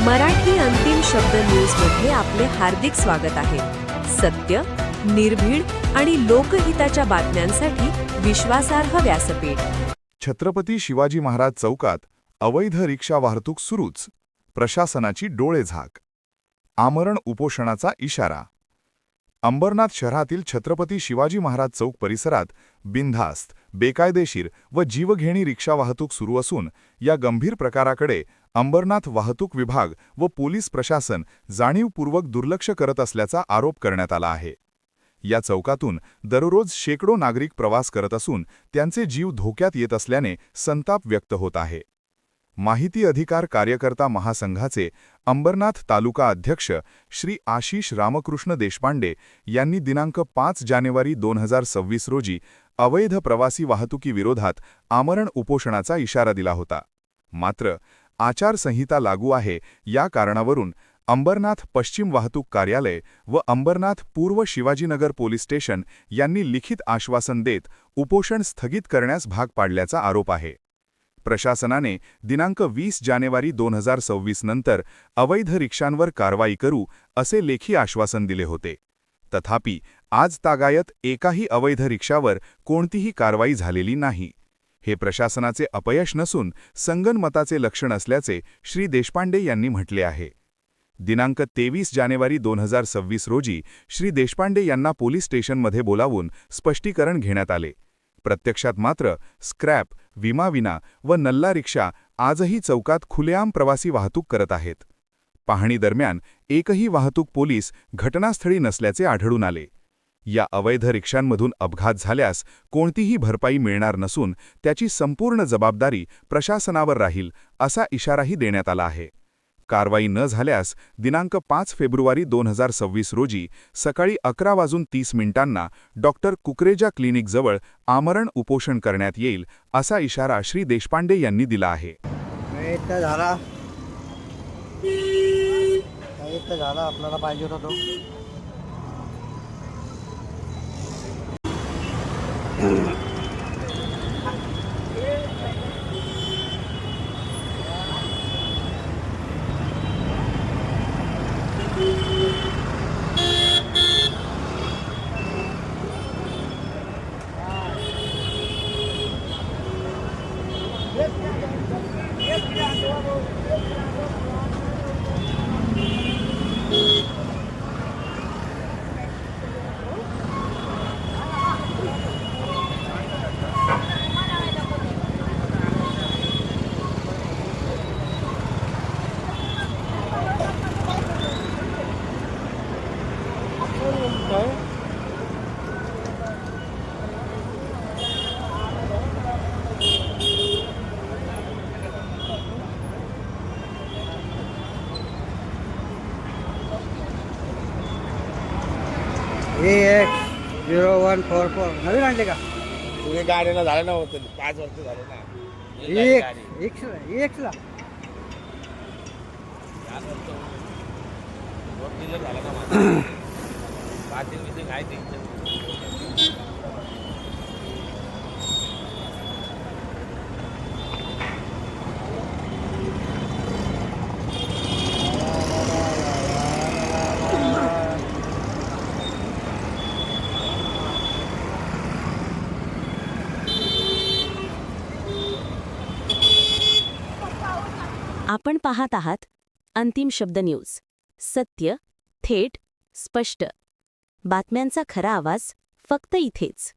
मराठी अंतिम शब्द न्यूजमध्ये आपले हार्दिक स्वागत आहे. सत्य, निर्भीड आणि लोकहिताच्या बातम्यांसाठी विश्वासार्ह व्यासपीठ. छत्रपती शिवाजी महाराज चौकात अवैध रिक्षा वाहतूक सुरूच, प्रशासनाची डोळेझाक. आमरण उपोषणाचा इशारा. अंबरनाथ शहरातील छत्रपती शिवाजी महाराज चौक परिसरात बिनधास्त, बेकायदेशीर व जीवघेणी रिक्षा वाहतूक सुरू असून या गंभीर प्रकाराकडे अंबरनाथ वाहतूक विभाग व पोलीस प्रशासन जाणीवपूर्वक दुर्लक्ष करत असल्याचा आरोप करण्यात आला आहे. या चौकातून दररोज शेकडो नागरिक प्रवास करत असून त्यांचे जीव धोक्यात येत असल्याने संताप व्यक्त होत आहे. माहिती अधिकार कार्यकर्ता महासंघाचे अंबरनाथ तालुका अध्यक्ष श्री आशिष रामकृष्ण देशपांडे यांनी दिनांक 5 जानेवारी 2026 रोजी अवैध प्रवासी वाहतुकीविरोधात आमरण उपोषणाचा इशारा दिला होता. मात्र आचारसंहिता लागू आहे या कारणावरून अंबरनाथ पश्चिम वाहतूक कार्यालय व अंबरनाथ पूर्व शिवाजीनगर पोलीस स्टेशन यांनी लिखित आश्वासन देत उपोषण स्थगित करण्यास भाग पाडल्याचा आरोप आहे. प्रशासनाने दिनांक 20 जानेवारी 2026 नंतर अवैध रिक्षांवर कारवाई करू असे लेखी आश्वासन दिले होते. तथापि आज तागायत एकाही अवैध रिक्षावर कोणतीही कारवाई झालेली नाही. हे प्रशासनाचे अपयश नसून संगनमताचे लक्षण असल्याचे श्री देशपांडे यांनी म्हटले आहे. दिनांक 23 जानेवारी 2026 रोजी श्री देशपांडे यांना पोलीस स्टेशनमध्ये बोलावून स्पष्टीकरण घेण्यात आले. प्रत्यक्षात मात्र स्क्रॅप, विमाविना व नल्ला रिक्षा आजही चौकात खुलेआम प्रवासी वाहतूक करत आहेत. पाहणी दरम्यान एकही वाहतूक पोलीस घटनास्थळी नसल्याचे आढळून आले. या अवैध रिक्षांमधून अपघात झाल्यास कोणतीही भरपाई मिळणार नसून त्याची संपूर्ण जबाबदारी प्रशासनावर राहील असा इशाराही देण्यात आला आहे. कारवाई न झाल्यास दिनांक 5 फेब्रुवारी 2026 रोजी सकाळी 11:30 डॉक्टर कुकरेजा क्लिनिकजवळ आमरण उपोषण करण्यात येईल असा इशारा श्री देशपांडे यांनी दिला आहे. आपल्याला पाहिजे होता तो. AX0144 नवीन आणले का? तुम्ही गाडीला झाले ना होते 5 वर्ष झाले ना. एक्सला झालं ना माझं. पाटील मिटिंग आहे ते. आपण पाहत आहात अंतिम शब्द न्यूज. सत्य, थेट, स्पष्ट. बातम्यांचा खरा आवाज फक्त इथेच.